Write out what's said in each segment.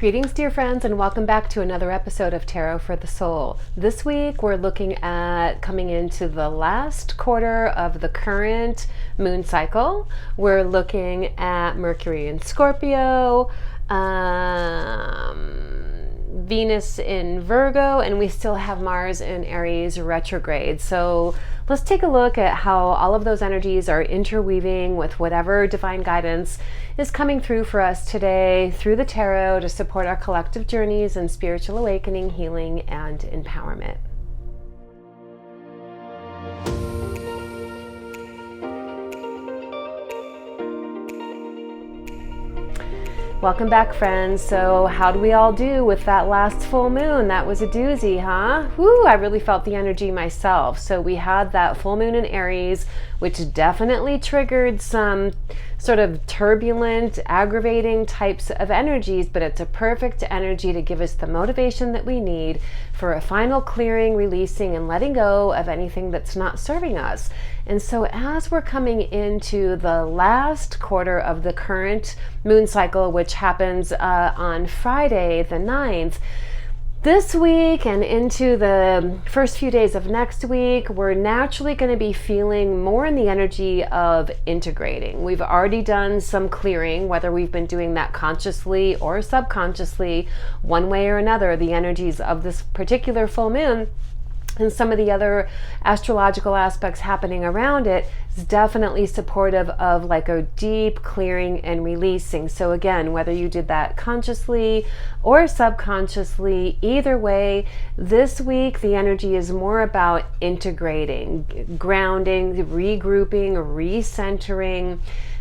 Greetings, dear friends, and welcome back to another episode of Tarot for the Soul. This week, we're looking at coming into the last quarter of the current moon cycle. We're looking at Mercury in Scorpio, Venus in Virgo, and we still have Mars in Aries retrograde. So let's take a look at how all of those energies are interweaving with whatever divine guidance is coming through for us today through the tarot to support our collective journeys in spiritual awakening, healing, and empowerment. Welcome back, friends. So how do we all do with that last full moon? That was a doozy, huh? Whew, I really felt the energy myself. So we had that full moon in Aries, which definitely triggered some sort of turbulent, aggravating types of energies, but it's a perfect energy to give us the motivation that we need for a final clearing, releasing, and letting go of anything that's not serving us. And so as we're coming into the last quarter of the current moon cycle, which happens on Friday the 9th, this week and into the first few days of next week, we're naturally going to be feeling more in the energy of integrating. We've already done some clearing, whether we've been doing that consciously or subconsciously, one way or another, the energies of this particular full moon and some of the other astrological aspects happening around it is definitely supportive of like a deep clearing and releasing. So again, whether you did that consciously or subconsciously, either way, this week the energy is more about integrating, grounding, regrouping, recentering.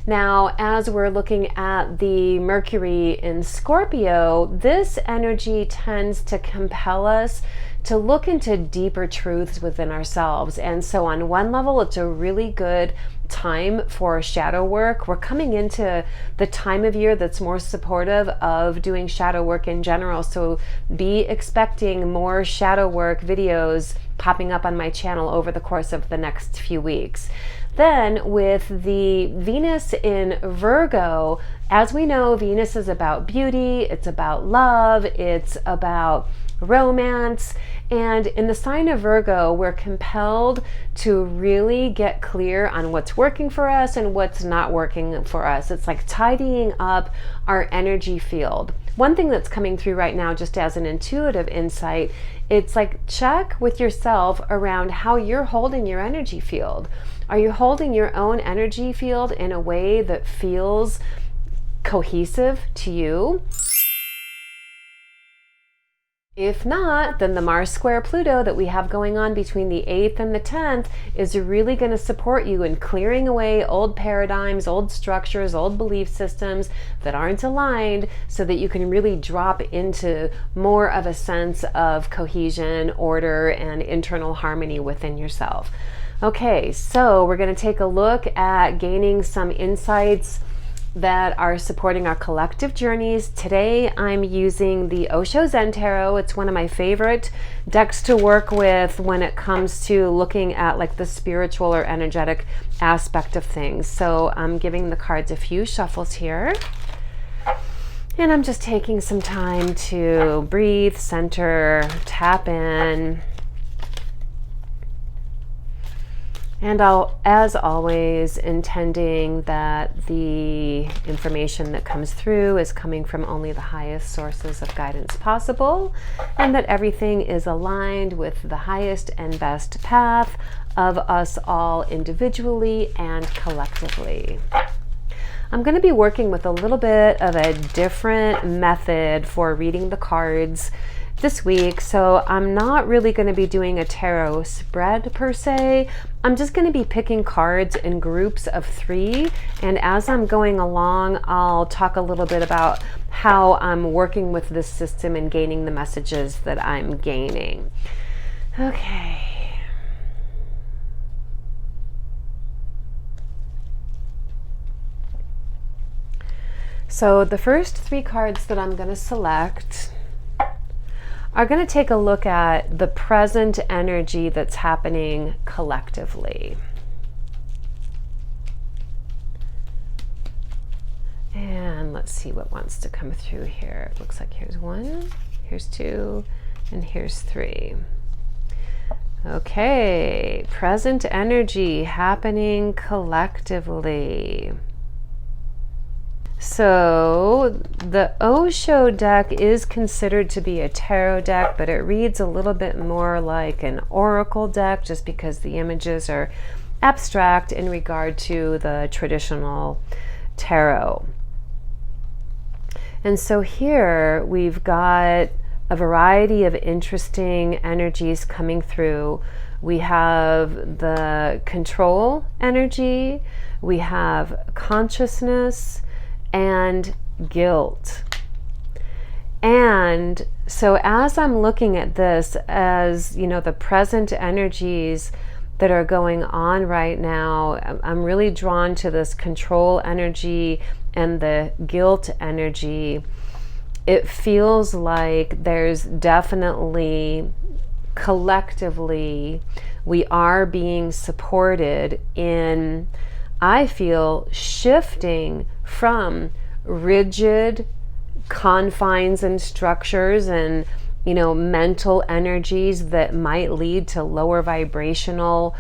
Now, as we're looking at the Mercury in Scorpio, this energy tends to compel us to look into deeper truths within ourselves. And so on one level, it's a really good time for shadow work. We're coming into the time of year that's more supportive of doing shadow work in general. So be expecting more shadow work videos popping up on my channel over the course of the next few weeks. Then with the Venus in Virgo, as we know, Venus is about beauty, it's about love, it's about romance. And in the sign of Virgo, we're compelled to really get clear on what's working for us and what's not working for us. It's like tidying up our energy field. One thing that's coming through right now, just as an intuitive insight, it's like check with yourself around how you're holding your energy field. Are you holding your own energy field in a way that feels cohesive to you? If not, then the Mars square Pluto that we have going on between the 8th and the 10th is really going to support you in clearing away old paradigms, old structures, old belief systems that aren't aligned so that you can really drop into more of a sense of cohesion, order, and internal harmony within yourself. Okay, so we're going to take a look at gaining some insights that are supporting our collective journeys. Today I'm using the Osho Zen Tarot. It's one of my favorite decks to work with when it comes to looking at like the spiritual or energetic aspect of things. So I'm giving the cards a few shuffles here. And I'm just taking some time to breathe, center, tap in. And I'll, as always, intending that the information that comes through is coming from only the highest sources of guidance possible, and that everything is aligned with the highest and best path of us all individually and collectively. I'm going to be working with a little bit of a different method for reading the cards this week, so I'm not really going to be doing a tarot spread per se. I'm just going to be picking cards in groups of 3, and as I'm going along, I'll talk a little bit about how I'm working with this system and gaining the messages that I'm gaining. Okay. So the first 3 cards that I'm going to select are going to take a look at the present energy that's happening collectively. And let's see what wants to come through here. It looks like here's 1, here's 2, and here's 3. Okay, present energy happening collectively. So the Osho deck is considered to be a tarot deck, but it reads a little bit more like an oracle deck just because the images are abstract in regard to the traditional tarot. And so here we've got a variety of interesting energies coming through. We have the control energy, we have consciousness, and guilt. And so as I'm looking at this as, you know, the present energies that are going on right now, I'm really drawn to this control energy and the guilt energy. It feels like there's definitely collectively we are being supported in, I feel, shifting from rigid confines and structures and, you know, mental energies that might lead to lower vibrational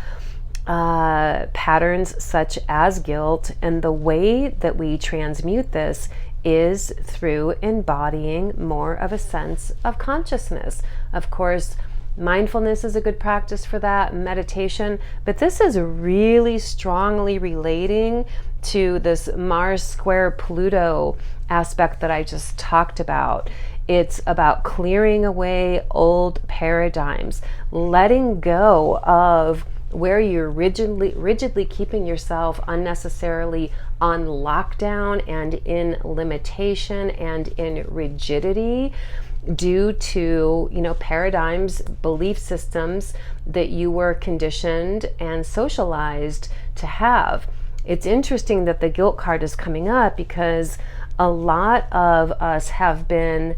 patterns such as guilt. And the way that we transmute this is through embodying more of a sense of consciousness. Of course, mindfulness is a good practice for that, meditation, but this is really strongly relating to this Mars square Pluto aspect that I just talked about. It's about clearing away old paradigms, letting go of where you're rigidly keeping yourself unnecessarily on lockdown and in limitation and in rigidity due to, you know, paradigms, belief systems that you were conditioned and socialized to have. It's interesting that the guilt card is coming up because a lot of us have been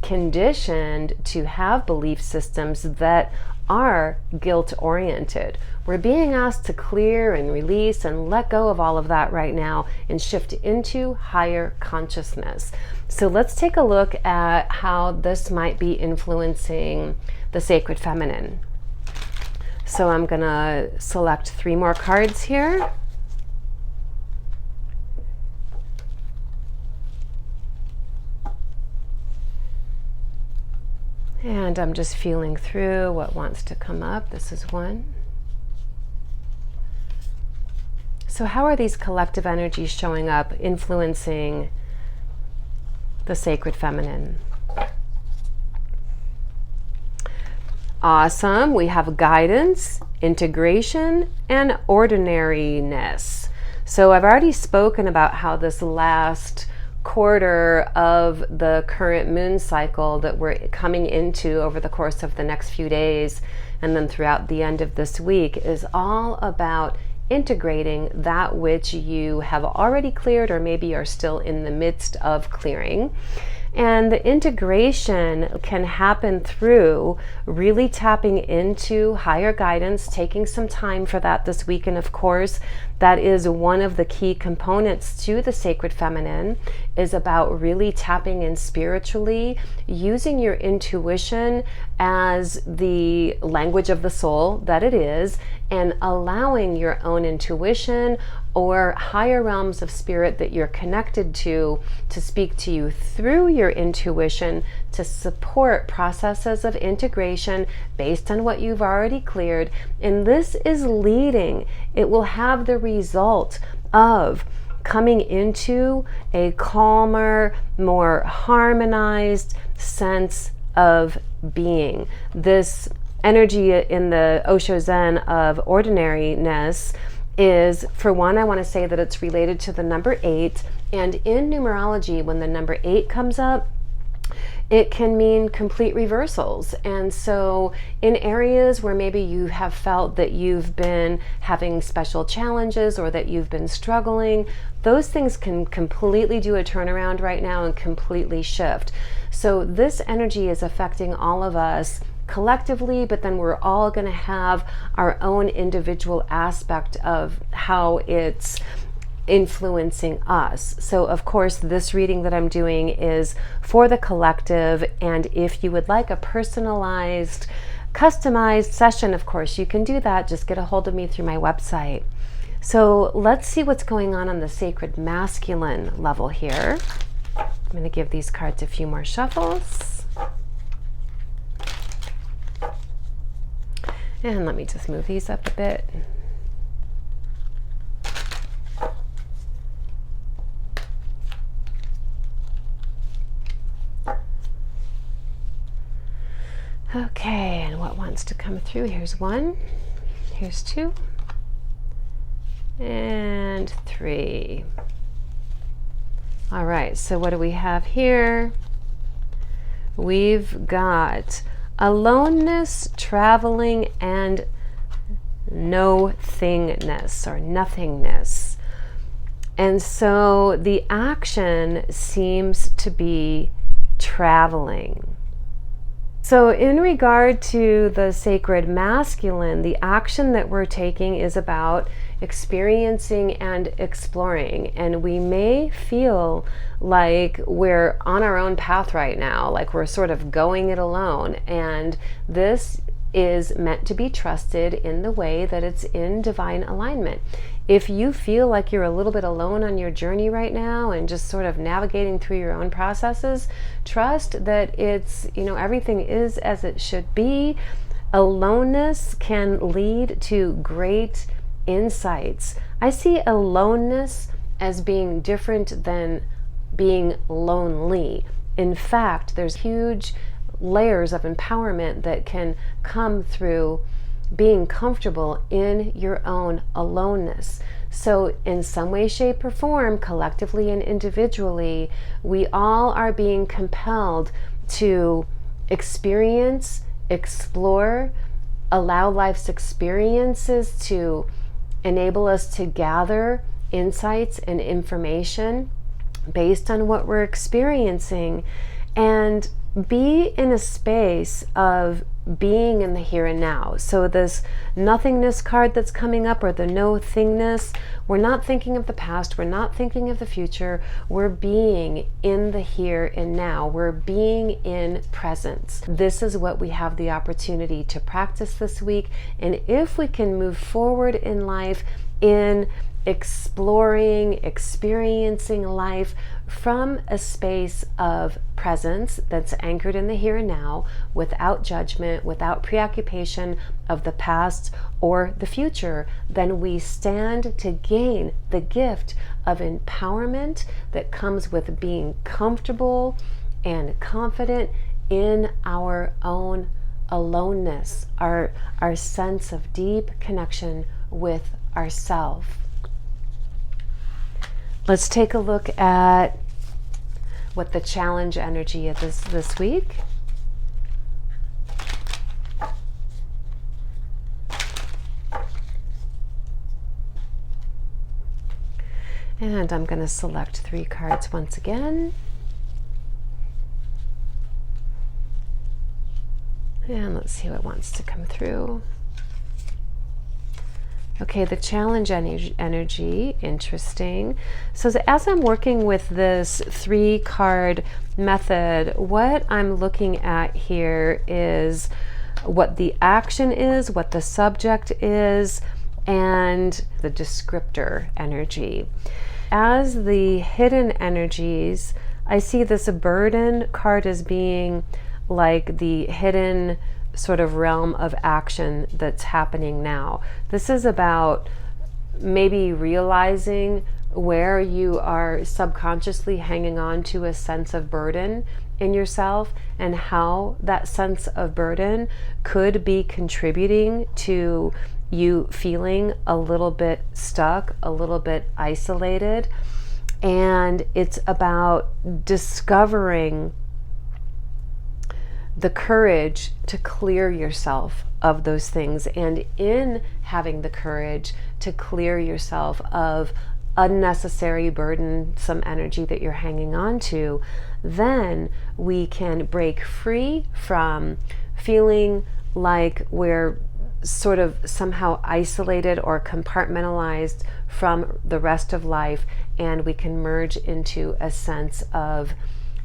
conditioned to have belief systems that are guilt oriented. We're being asked to clear and release and let go of all of that right now and shift into higher consciousness. So let's take a look at how this might be influencing the sacred feminine. So I'm gonna select 3 more cards here. And I'm just feeling through what wants to come up. This is 1. So how are these collective energies showing up, influencing the sacred feminine? Awesome. We have guidance, integration, and ordinariness. So I've already spoken about how this last quarter of the current moon cycle that we're coming into over the course of the next few days and then throughout the end of this week is all about integrating that which you have already cleared or maybe are still in the midst of clearing. And the integration can happen through really tapping into higher guidance, taking some time for that this week. And of course, that is one of the key components to the sacred feminine, is about really tapping in spiritually, using your intuition as the language of the soul that it is, and allowing your own intuition or higher realms of spirit that you're connected to speak to you through your intuition to support processes of integration based on what you've already cleared. And this is leading, it will have the result of coming into a calmer, more harmonized sense of being. This energy in the Osho Zen of ordinariness is, for one, I want to say that it's related to the number 8. And in numerology, when the number 8 comes up, it can mean complete reversals. And so in areas where maybe you have felt that you've been having special challenges or that you've been struggling, those things can completely do a turnaround right now and completely shift. So this energy is affecting all of us collectively, but then we're all going to have our own individual aspect of how it's influencing us. So of course this reading that I'm doing is for the collective, and if you would like a personalized, customized session, of course you can do that. Just get a hold of me through my website. So let's see what's going on the sacred masculine level here. I'm going to give these cards a few more shuffles. And let me just move these up a bit. Okay, and what wants to come through? Here's 1, here's 2, and 3. All right, so what do we have here? We've got aloneness, traveling, and no-thingness or nothingness. And so the action seems to be traveling. So in regard to the sacred masculine, the action that we're taking is about experiencing and exploring. And we may feel like we're on our own path right now, like we're sort of going it alone. And this is meant to be trusted in the way that it's in divine alignment. If you feel like you're a little bit alone on your journey right now and just sort of navigating through your own processes, trust that it's, everything is as it should be. Aloneness can lead to great insights. I see aloneness as being different than being lonely. In fact, there's huge layers of empowerment that can come through being comfortable in your own aloneness. So in some way, shape, or form, collectively and individually, we all are being compelled to experience, explore, allow life's experiences to enable us to gather insights and information based on what we're experiencing, and be in a space of being in the here and now. So this nothingness card that's coming up, or the no thingness, we're not thinking of the past, we're not thinking of the future, we're being in the here and now, we're being in presence. This is what we have the opportunity to practice this week. And if we can move forward in life in exploring, experiencing life from a space of presence that's anchored in the here and now, without judgment, without preoccupation of the past or the future, then we stand to gain the gift of empowerment that comes with being comfortable and confident in our own aloneness, our sense of deep connection with ourself. Let's take a look at what the challenge energy is this week. And I'm going to select 3 cards once again. And let's see what wants to come through. Okay, the challenge energy, interesting. So as I'm working with this 3-card method, what I'm looking at here is what the action is, what the subject is, and the descriptor energy. As the hidden energies, I see this burden card as being like the hidden sort of realm of action that's happening now. This is about maybe realizing where you are subconsciously hanging on to a sense of burden in yourself, and how that sense of burden could be contributing to you feeling a little bit stuck, a little bit isolated. And it's about discovering the courage to clear yourself of those things, and in having the courage to clear yourself of unnecessary burdensome energy that you're hanging on to, then we can break free from feeling like we're sort of somehow isolated or compartmentalized from the rest of life, and we can merge into a sense of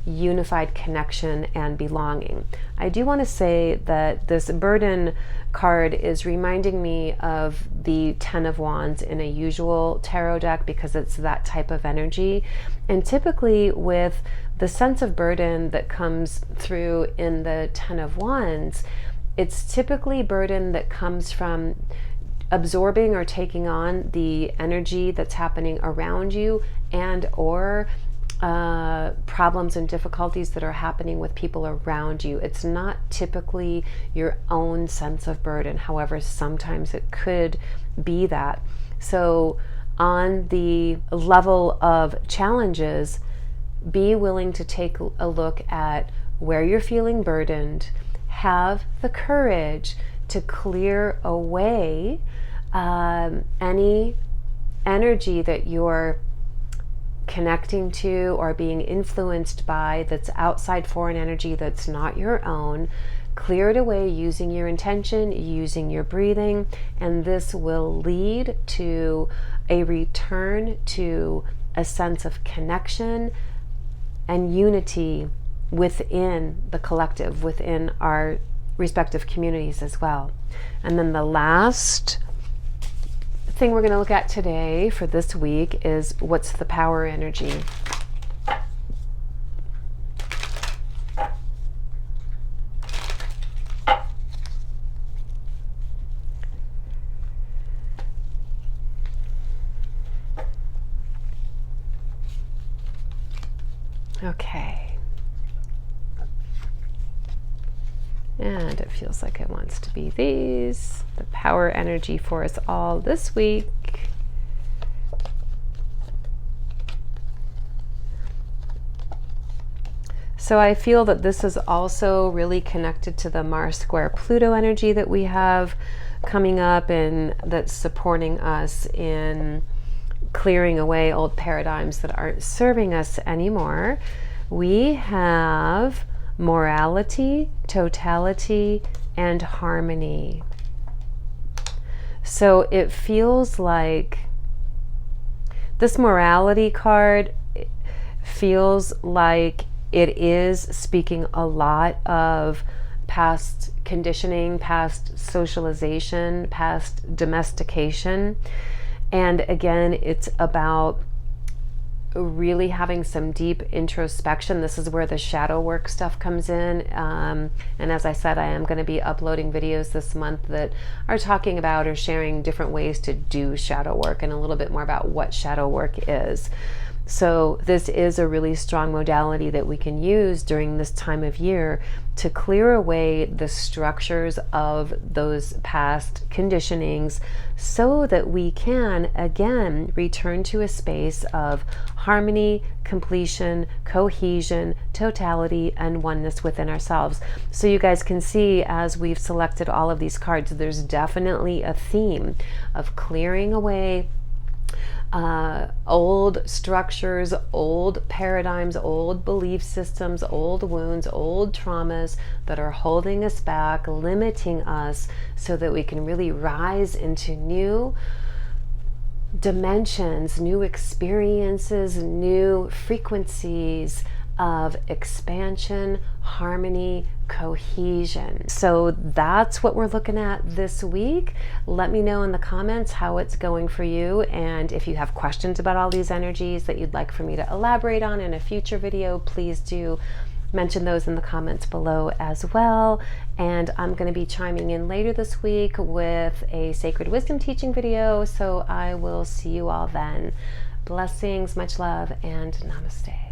unified connection and belonging. I do want to say that this burden card is reminding me of the Ten of Wands in a usual tarot deck, because it's that type of energy. And typically with the sense of burden that comes through in the Ten of Wands, it's typically burden that comes from absorbing or taking on the energy that's happening around you, and or problems and difficulties that are happening with people around you. It's not typically your own sense of burden. However, sometimes it could be that. So on the level of challenges, be willing to take a look at where you're feeling burdened. Have the courage to clear away any energy that you're connecting to or being influenced by that's outside foreign energy that's not your own. Clear it away using your intention, using your breathing, and this will lead to a return to a sense of connection and unity within the collective, within our respective communities as well. And then the last thing we're going to look at today for this week is what's the power energy. Okay. And it feels like it wants to be these, the power energy for us all this week. So I feel that this is also really connected to the Mars square Pluto energy that we have coming up, and that's supporting us in clearing away old paradigms that aren't serving us anymore. We have morality, totality, and harmony. So it feels like this morality card feels like it is speaking a lot of past conditioning, past socialization, past domestication. And again, it's about really having some deep introspection. This is where the shadow work stuff comes in. And as I said, I am going to be uploading videos this month that are talking about or sharing different ways to do shadow work and a little bit more about what shadow work is. So this is a really strong modality that we can use during this time of year to clear away the structures of those past conditionings so that we can, again, return to a space of harmony, completion, cohesion, totality, and oneness within ourselves. So you guys can see, as we've selected all of these cards, there's definitely a theme of clearing away old structures, old paradigms, old belief systems, old wounds, old traumas that are holding us back, limiting us, so that we can really rise into new dimensions, new experiences, new frequencies of expansion, harmony, cohesion. So that's what we're looking at this week. Let me know in the comments how it's going for you, and if you have questions about all these energies that you'd like for me to elaborate on in a future video, please do mention those in the comments below as well. And I'm going to be chiming in later this week with a sacred wisdom teaching video, so I will see you all then. Blessings, much love, and namaste.